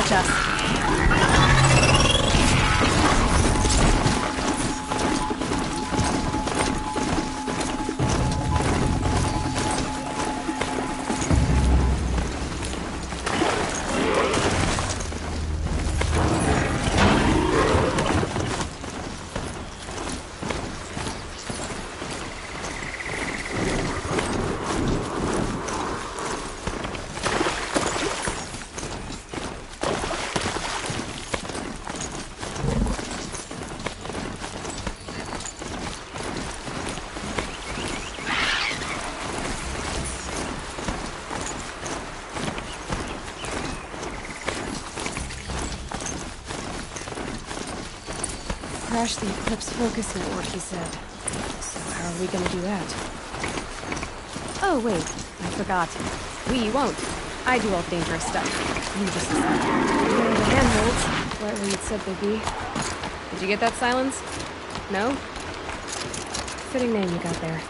catch us. Crash the Eclipse focus network, he said. So how are we gonna do that? Oh, wait. I forgot. We won't. I do all dangerous stuff. You just decide. There are the handholds. Right where you'd said they'd be. Did you get that, Silence? No? Fitting name you got there.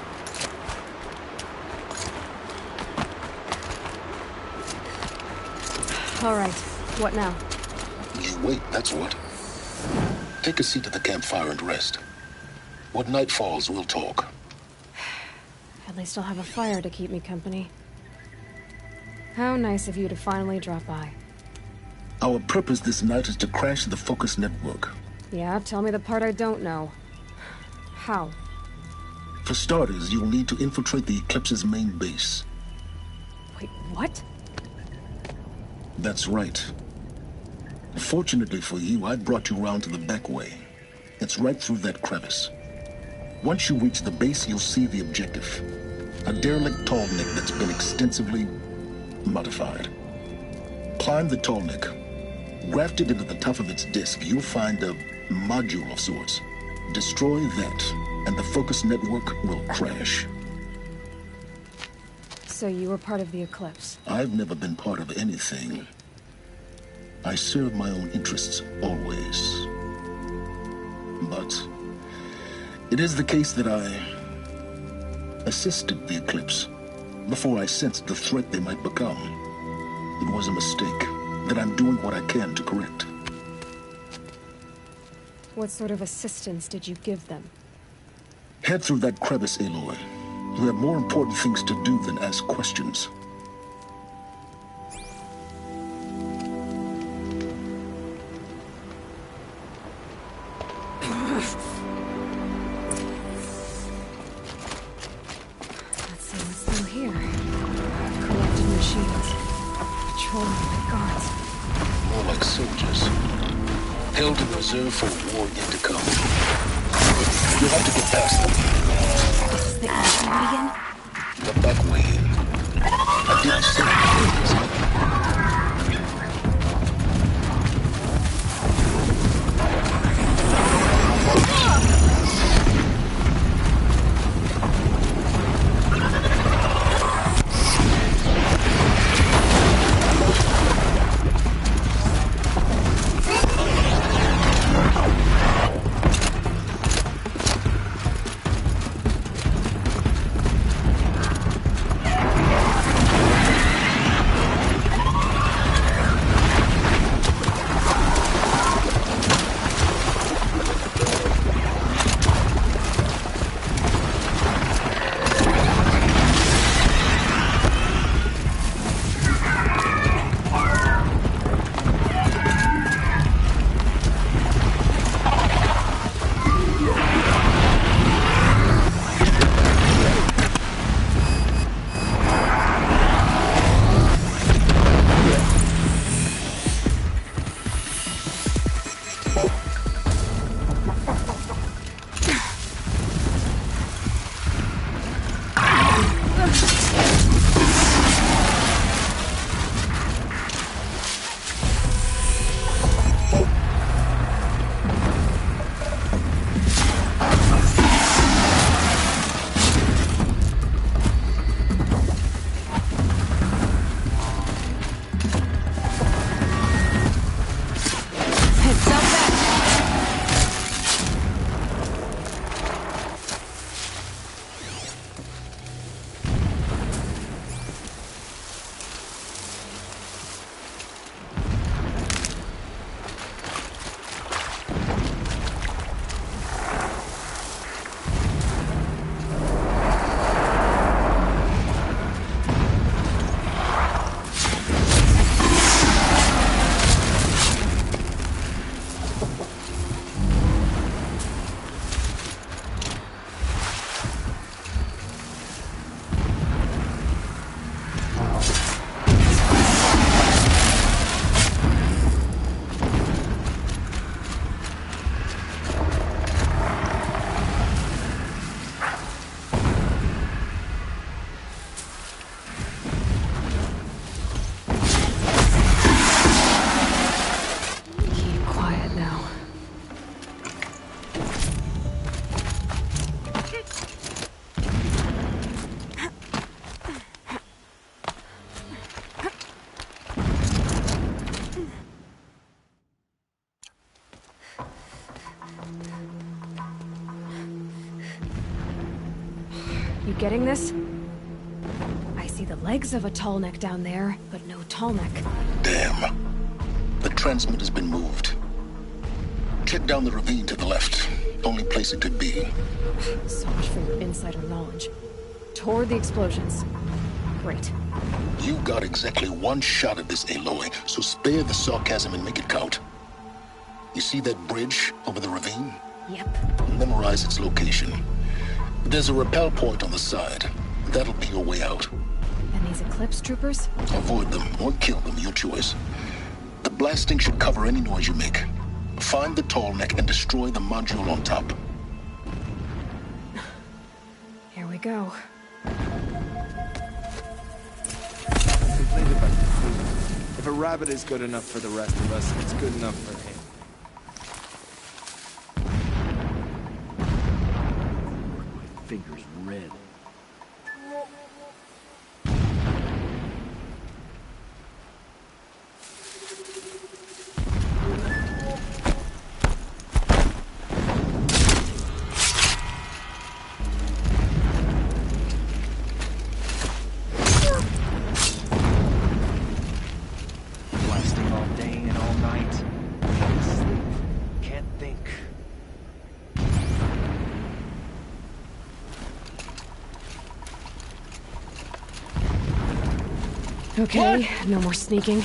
All right. What now? You wait, that's what. Take a seat at the campfire and rest. When night falls, we'll talk. At least I'll have a fire to keep me company. How nice of you to finally drop by. Our purpose this night is to crash the focus network. Yeah, tell me the part I don't know. How? For starters, you'll need to infiltrate the Eclipse's main base. Wait, what? That's right. Fortunately for you, I brought you round to the back way. It's right through that crevice. Once you reach the base, you'll see the objective. A derelict tall neck that's been extensively modified. Climb the tall neck. Grafted into the top of its disk, you'll find a module of sorts. Destroy that, and the focus network will crash. So you were part of the Eclipse? I've never been part of anything. I serve my own interests, always. But it is the case that I assisted the Eclipse before I sensed the threat they might become. It was a mistake that I'm doing what I can to correct. What sort of assistance did you give them? Head through that crevice, Aloy. You have more important things to do than ask questions. Held in reserve for a war yet to come. You'll have to get past them. This is the easy way in? The back way in. I didn't say it. getting this? I see the legs of a tall neck down there, but no tall neck. Damn. The transmitter's been moved. Check down the ravine to the left. Only place it could be. So much for your insider knowledge. Toward the explosions. Great. You got exactly one shot at this, Aloy, so spare the sarcasm and make it count. You see that bridge over the ravine? Yep. Memorize its location. There's a rappel point on the side. That'll be your way out. And these Eclipse troopers? Avoid them or kill them, your choice. The blasting should cover any noise you make. Find the tall neck and destroy the module on top. Here we go. Complained about the food. If a rabbit is good enough for the rest of us, it's good enough for him. My finger's red. Blasting all day and all night. Can't sleep. Can't think. Okay, no more sneaking.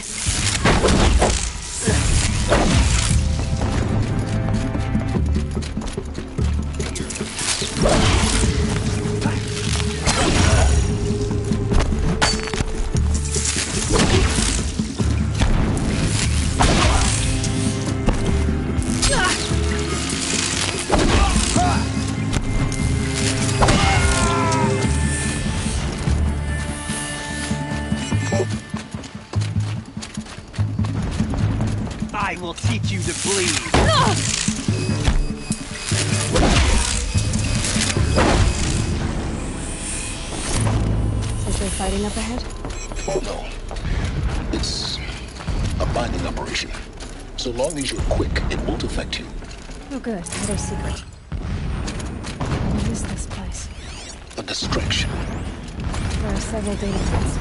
I will teach you to bleed. Is there fighting up ahead? No. It's a binding operation. So long as you're quick, it won't affect you. Oh good, another secret. What is this place? A distraction. There are several data points.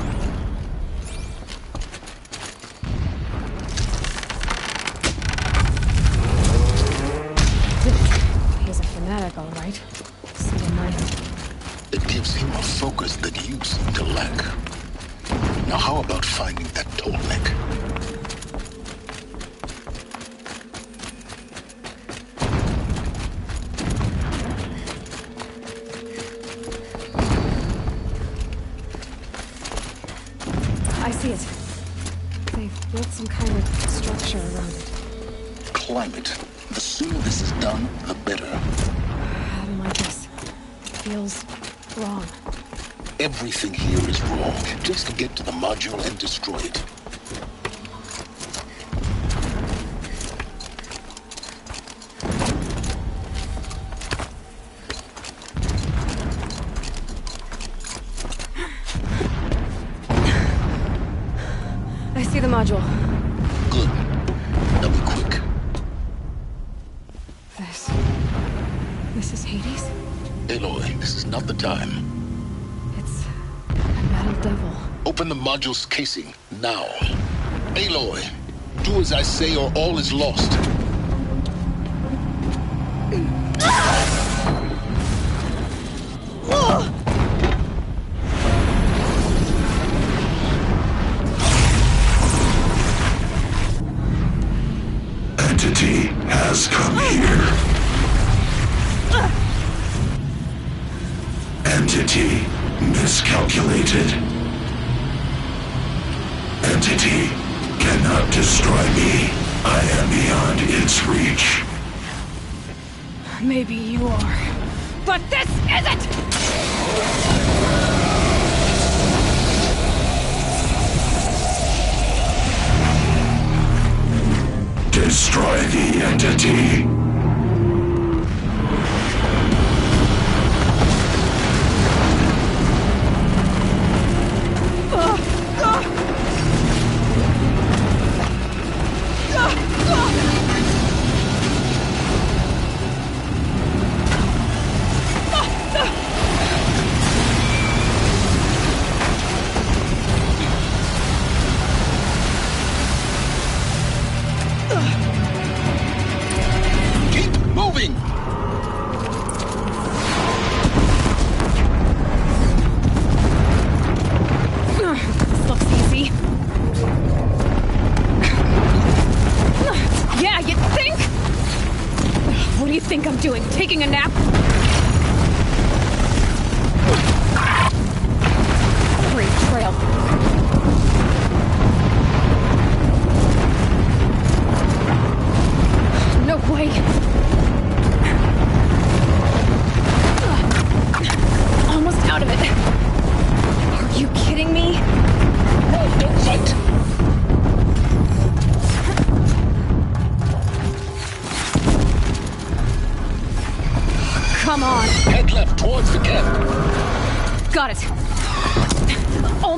He's a fanatic, all right. See him right. It gives him a focus that you seem to lack. Now how about finding that tall neck? I see it. They've built some kind of structure around it. Climb it. The sooner this is done, the better. I don't like this. It feels wrong. Everything here is wrong. Just get to the module and destroy it. I see the module. Good. Now be quick. This is Hades? Aloy, this is not the time. It's a metal devil. Open the module's casing, now. Aloy, do as I say or all is lost. Entity has come here. Entity miscalculated. Entity cannot destroy me. I am beyond its reach. Maybe you are. But this isn't! Destroy the entity.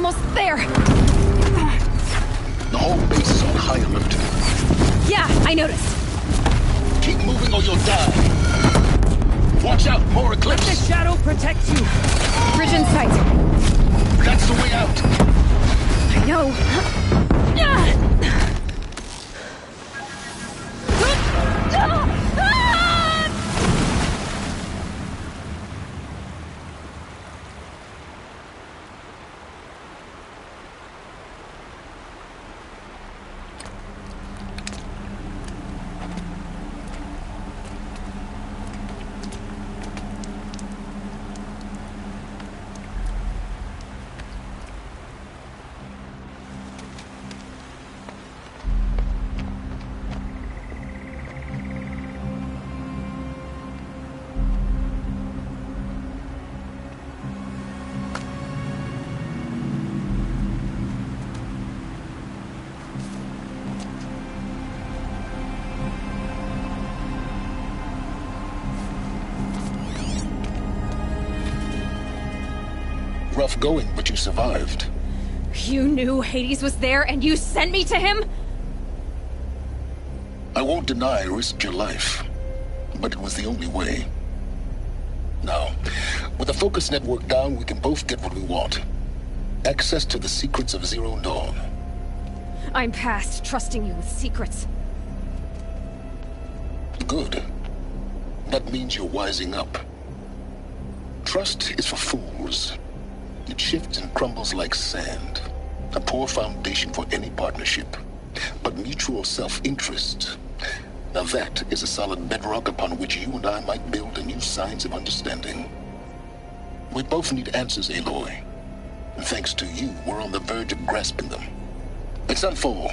almost there! The whole base is on high alert. Yeah, I noticed. Keep moving or you'll die. Watch out, more Let eclipse. the shadow protect you! Bridge in sight. That's the way out. I know. Rough going, but you survived. You knew Hades was there and you sent me to him? I won't deny I risked your life, but it was the only way. Now, with the focus network down, we can both get what we want. Access to the secrets of Zero Dawn. I'm past trusting you with secrets. Good. That means you're wising up. Trust is for fools. It shifts and crumbles like sand. A poor foundation for any partnership. But mutual self-interest, now that is a solid bedrock upon which you and I might build a new science of understanding. We both need answers, Aloy. And thanks to you, we're on the verge of grasping them. At sunfall,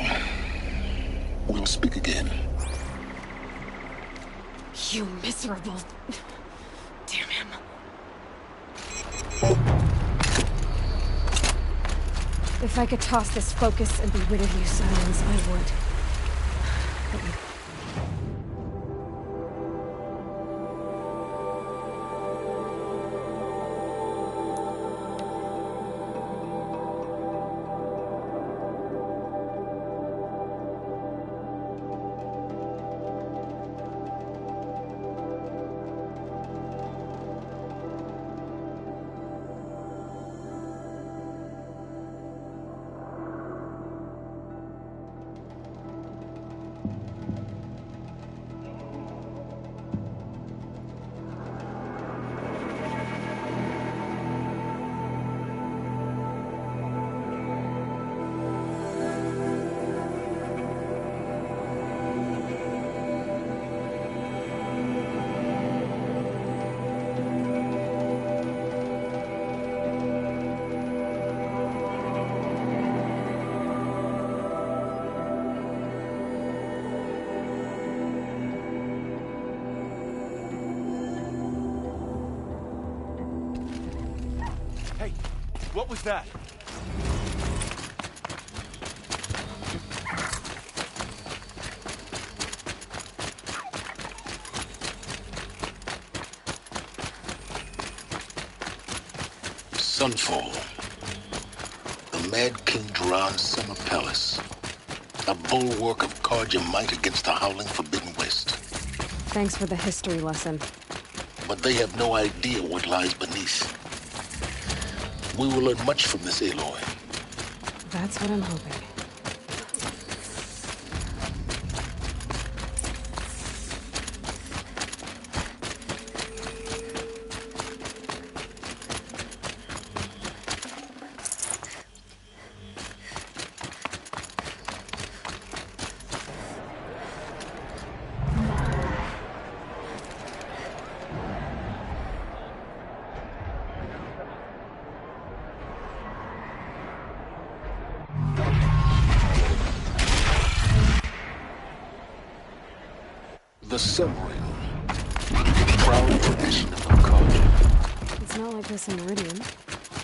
we'll speak again. You miserable... Damn him. If I could toss this focus and be rid of you, Silence, I would. But you... Hey, what was that? Sunfall. The Mad King Duran's summer palace. A bulwark of Carja might against the howling Forbidden West. Thanks for the history lesson. But they have no idea what lies beneath. We will learn much from this, Aloy. That's what I'm hoping. The submarine. Proud tradition of Carja. It's not like this in Meridian.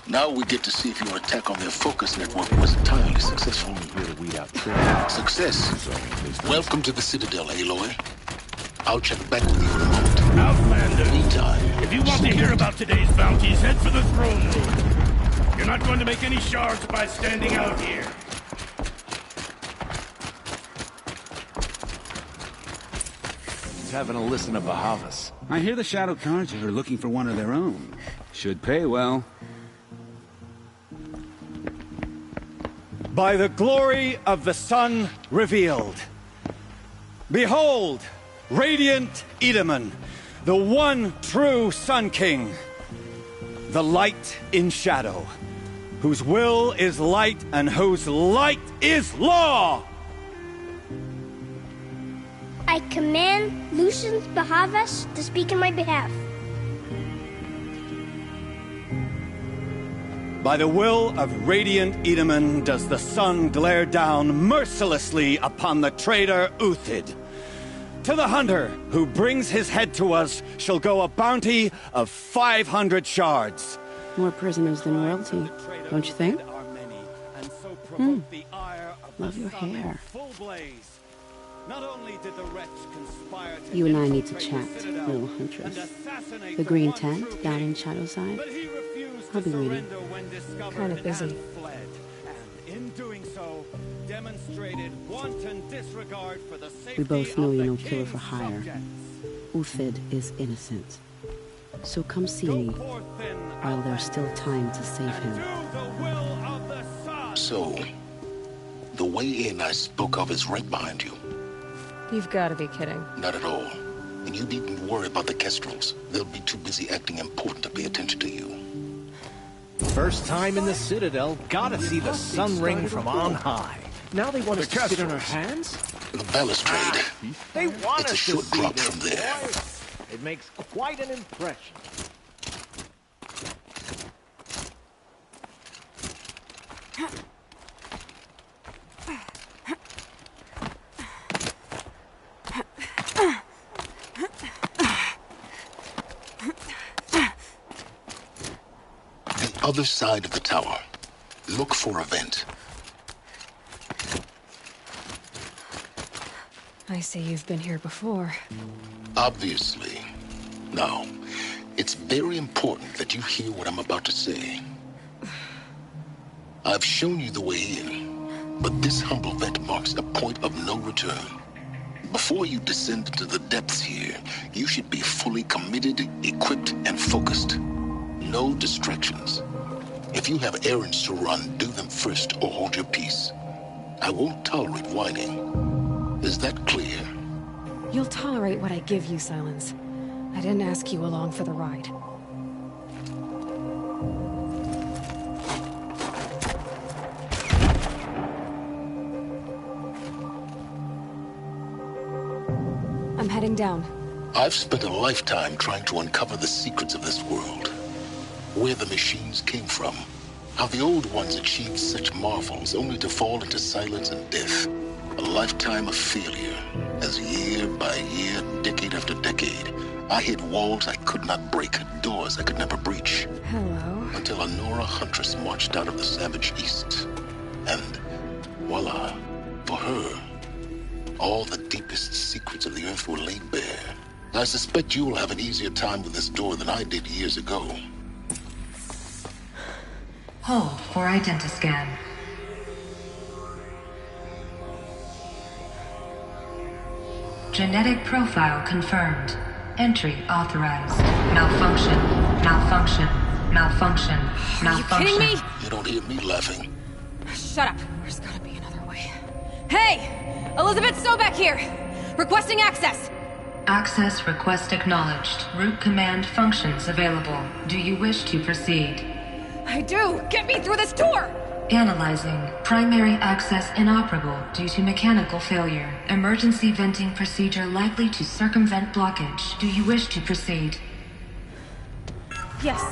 Now we get to see if your attack on their focus network was entirely successful. Here to weed out triggers. Success. Welcome to the Citadel, Aloy. I'll check back with you in a moment. Outlander, Meantime, if you want to hear about today's bounties, head for the throne room. You're not going to make any shards by standing out here. He's having a listen to Bahavas. I hear the Shadow Carja are looking for one of their own. Should pay well. By the glory of the sun revealed. Behold, radiant Edaman, the one true Sun King. The light in shadow, whose will is light and whose light is law! I command Lucius Bahavas to speak in my behalf. By the will of radiant Edaman does the sun glare down mercilessly upon the traitor Uthid. To the hunter who brings his head to us shall go a bounty of 500 shards. More prisoners than royalty, don't you think? Love your hair. You and I need to chat, little huntress. The green tent down in Shadowside. I'll be waiting. Kind of busy. We both know you're no killer for hire. Uthid is innocent. So come see me, while there's still time to save him. So, the way in I spoke of is right behind you. You've got to be kidding. Not at all. And you needn't worry about the Kestrels. They'll be too busy acting important to pay attention to you. First time in the Citadel, gotta see the sun ring from on high. Now they want us to sit on our hands? The balustrade. They want It's a us short to see drop their from there. voice. It makes quite an impression. The other side of the tower. Look for a vent. I see you've been here before. Obviously. Now, it's very important that you hear what I'm about to say. I've shown you the way in, but this humble vent marks a point of no return. Before you descend into the depths here, you should be fully committed, equipped, and focused. No distractions. If you have errands to run, do them first or hold your peace. I won't tolerate whining. Is that clear? You'll tolerate what I give you, Silence. I didn't ask you along for the ride. I'm heading down. I've spent a lifetime trying to uncover the secrets of this world. Where the machines came from. How the old ones achieved such marvels only to fall into silence and death. A lifetime of failure, as year by year, decade after decade, I hit walls I could not break, doors I could never breach. Hello. Until a Nora huntress marched out of the savage east. And voila, for her, all the deepest secrets of the earth were laid bare. I suspect you'll have an easier time with this door than I did years ago. Hold for identiscan. Genetic profile confirmed. Entry authorized. Malfunction. Malfunction. Malfunction. Malfunction. Are you kidding me? You don't hear me laughing. Shut up. There's gotta be another way. Hey! Elizabeth Sobeck here! Requesting access! Access request acknowledged. Root command functions available. Do you wish to proceed? I do! Get me through this door! Analyzing. Primary access inoperable due to mechanical failure. Emergency venting procedure likely to circumvent blockage. Do you wish to proceed? Yes.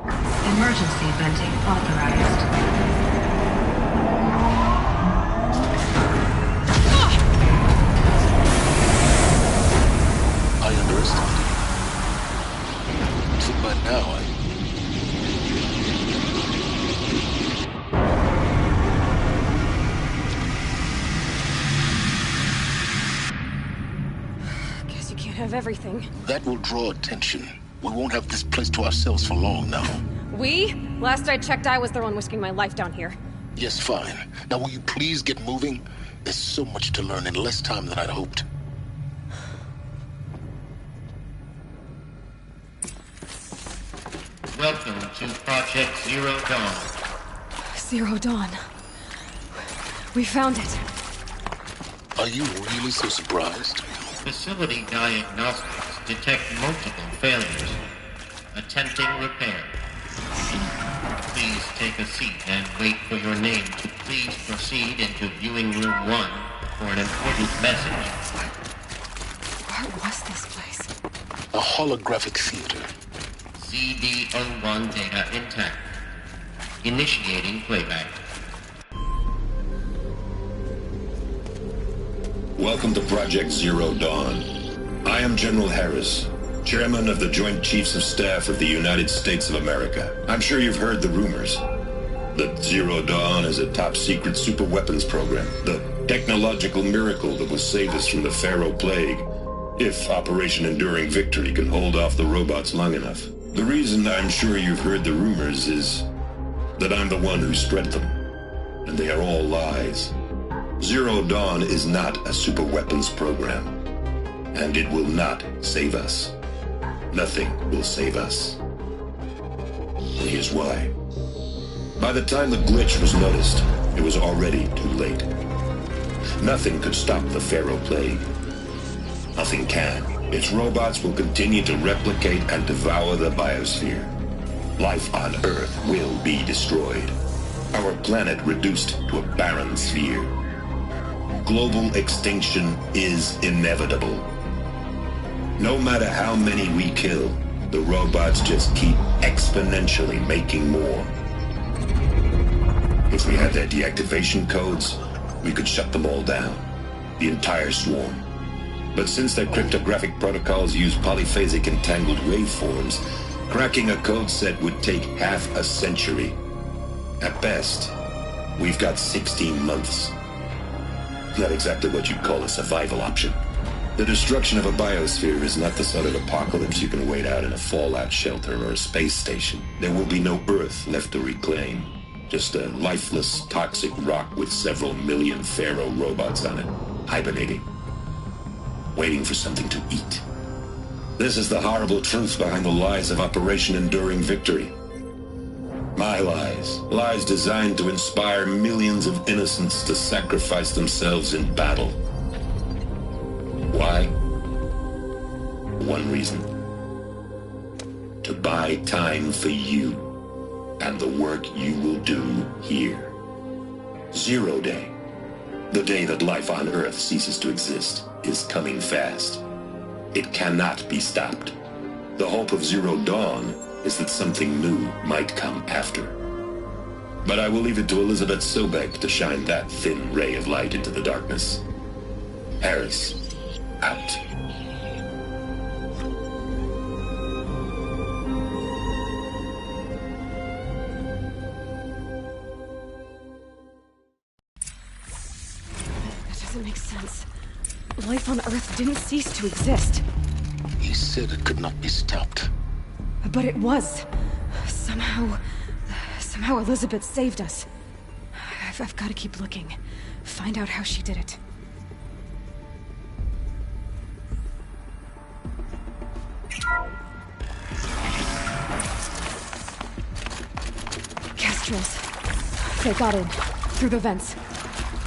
Emergency venting authorized. I underestimated you. So by now, Guess you can't have everything. that will draw attention. We won't have this place to ourselves for long now. We? Last I checked, I was the one risking my life down here. Yes, fine. Now will you please get moving? There's so much to learn in less time than I'd hoped. Welcome to Project Zero Dawn. Zero Dawn. We found it. Are you really so surprised? Facility diagnostics detect multiple failures. Attempting repair. Please take a seat and wait for your name to please proceed into viewing room 1 for an important message. What was this place? A holographic theater. CD01 data intact. Initiating playback. Welcome to Project Zero Dawn. I am General Harris, Chairman of the Joint Chiefs of Staff of the United States of America. I'm sure you've heard the rumors that Zero Dawn is a top-secret superweapons program, the technological miracle that will save us from the Pharaoh Plague, if Operation Enduring Victory can hold off the robots long enough. The reason I'm sure you've heard the rumors is that I'm the one who spread them, and they are all lies. Zero Dawn is not a superweapons program, and it will not save us. Nothing will save us. And here's why. By the time the glitch was noticed, it was already too late. Nothing could stop the Pharaoh Plague. Nothing can. Its robots will continue to replicate and devour the biosphere. Life on Earth will be destroyed. Our planet reduced to a barren sphere. Global extinction is inevitable. No matter how many we kill, the robots just keep exponentially making more. If we had their deactivation codes, we could shut them all down. The entire swarm. But since their cryptographic protocols use polyphasic entangled waveforms, cracking a code set would take half a century. At best, we've got 16 months. Not exactly what you'd call a survival option. The destruction of a biosphere is not the sort of apocalypse you can wait out in a fallout shelter or a space station. There will be no Earth left to reclaim. Just a lifeless, toxic rock with several million Pharaoh robots on it, hibernating, waiting for something to eat. This is the horrible truth behind the lies of Operation Enduring Victory. My lies. Lies designed to inspire millions of innocents to sacrifice themselves in battle. Why? One reason. To buy time for you and the work you will do here. Zero Day. The day that life on Earth ceases to exist is coming fast. It cannot be stopped. The hope of Zero Dawn is that something new might come after. But I will leave it to Elizabeth Sobek to shine that thin ray of light into the darkness. Harris, out. That doesn't make sense. Life on Earth didn't cease to exist. He said it could not be stopped. But it was. Somehow Elizabeth saved us. I've got to keep looking. Find out how she did it. Kestrels. They got in. Through the vents.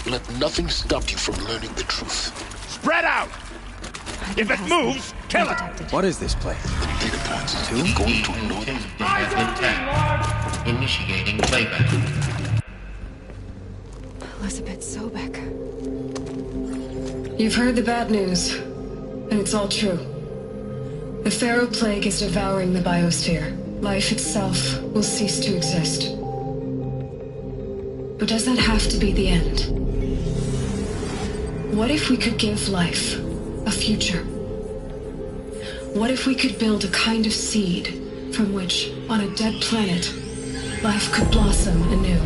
Let nothing stop you from learning the truth. Spread out! If it moves, kill it! What is this place? The data points is going to ignore them. Initiating playback. Elizabeth Sobek. You've heard the bad news, and it's all true. The Pharaoh Plague is devouring the biosphere. Life itself will cease to exist. But does that have to be the end? What if we could give life a future? What if we could build a kind of seed from which, on a dead planet, life could blossom anew?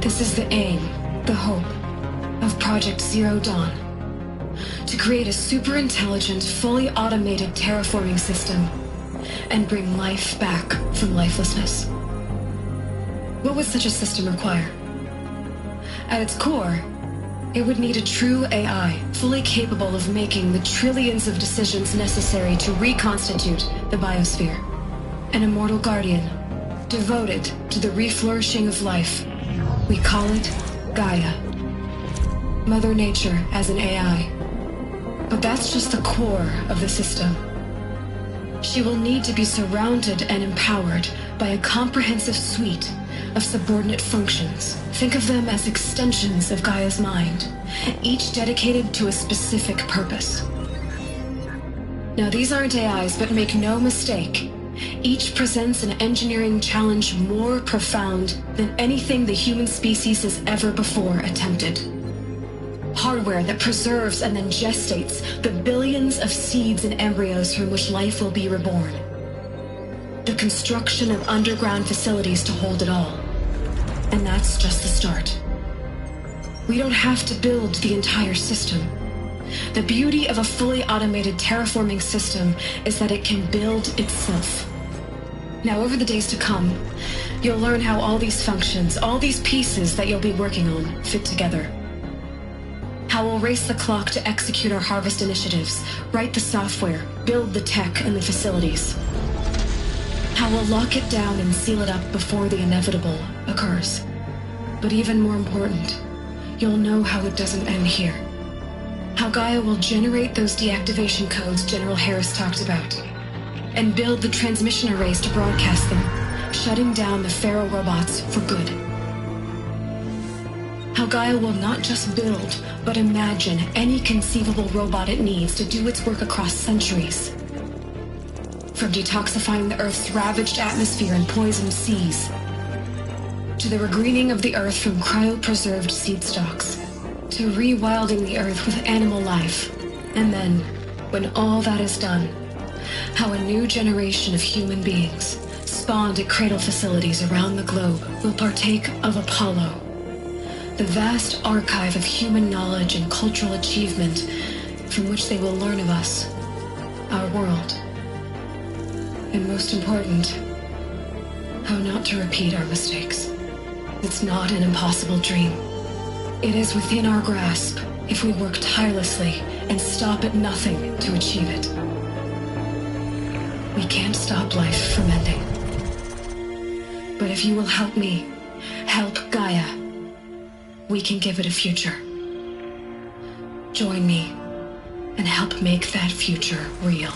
This is the aim, the hope, of Project Zero Dawn. To create a super-intelligent, fully automated terraforming system and bring life back from lifelessness. What would such a system require? At its core, it would need a true AI, fully capable of making the trillions of decisions necessary to reconstitute the biosphere. An immortal guardian, devoted to the reflourishing of life. We call it Gaia. Mother Nature as an AI. But that's just the core of the system. She will need to be surrounded and empowered by a comprehensive suite of subordinate functions. Think of them as extensions of Gaia's mind, each dedicated to a specific purpose. Now, these aren't AIs, but make no mistake, each presents an engineering challenge more profound than anything the human species has ever before attempted. Hardware that preserves and then gestates the billions of seeds and embryos from which life will be reborn. The construction of underground facilities to hold it all. And that's just the start. We don't have to build the entire system. The beauty of a fully automated terraforming system is that it can build itself. Now, over the days to come, you'll learn how all these functions, all these pieces that you'll be working on, fit together. How we'll race the clock to execute our harvest initiatives, write the software, build the tech and the facilities. How we'll lock it down and seal it up before the inevitable occurs. But even more important, you'll know how it doesn't end here. How Gaia will generate those deactivation codes General Harris talked about, and build the transmission arrays to broadcast them, shutting down the Pharaoh robots for good. How Gaia will not just build, but imagine any conceivable robot it needs to do its work across centuries. From detoxifying the Earth's ravaged atmosphere and poisoned seas, to the regreening of the Earth from cryopreserved seed stalks, to rewilding the Earth with animal life. And then, when all that is done, how a new generation of human beings, spawned at cradle facilities around the globe, will partake of Apollo, the vast archive of human knowledge and cultural achievement from which they will learn of us, our world. And most important, how not to repeat our mistakes. It's not an impossible dream. It is within our grasp if we work tirelessly and stop at nothing to achieve it. We can't stop life from ending. But if you will help me, help Gaia, we can give it a future. Join me and help make that future real.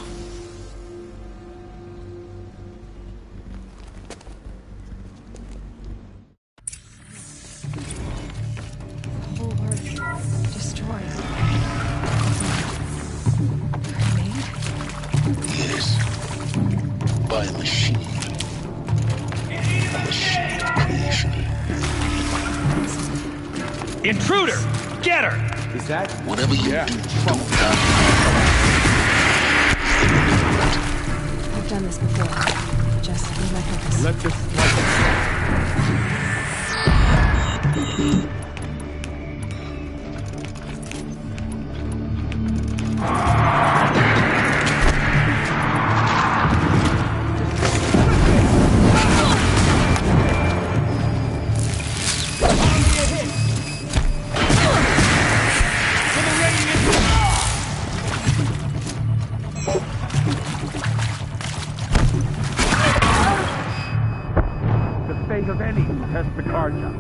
By a machine. A machine of creation. Intruder! Get her! Is that? Whatever you do, don't die. I've done this before. Just with my focus. Let this light of any who test the card job.